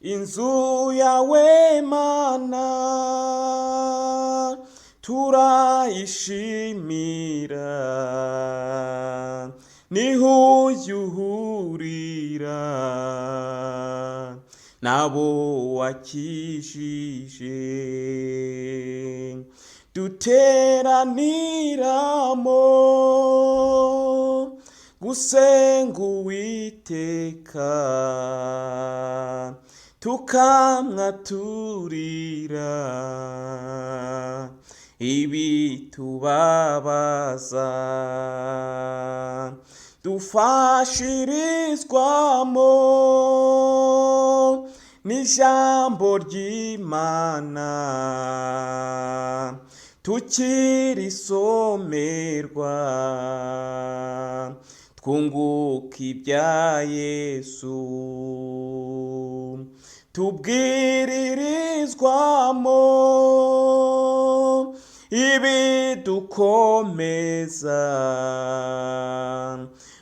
Inzu yawe Mana turayishimira, niho yuhurira nabo wakijije, duteraniramo gusenga Uwiteka, tukamwaturira ibitubabaza, dufashirizwamo n'ijambo ry'Imana, tukirisomerwa twunguka ibya Yesu, tubwiririzwamo ibidukomeza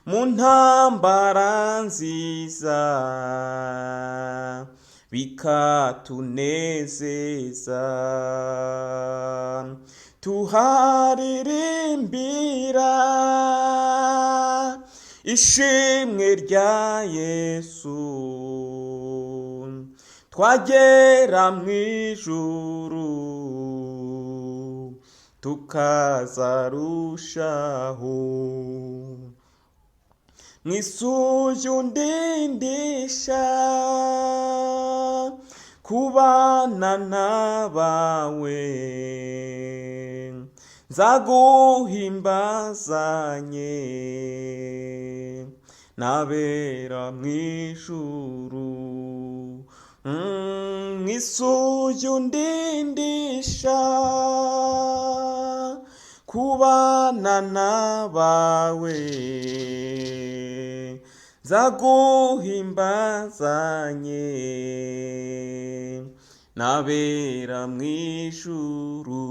mu ntambara nziza, bikatunezeza, tuharirimbira ishimwe rya Yesu, twagera mw'ijuru tukazarushaho, mw'isugi undindisha kubana n'abawe, nzaguhimbazanye nabera mw'ijuru, mw'isugi undindisha kubana n'abawe, nzaguhimbazanye nabera mw'ijuru.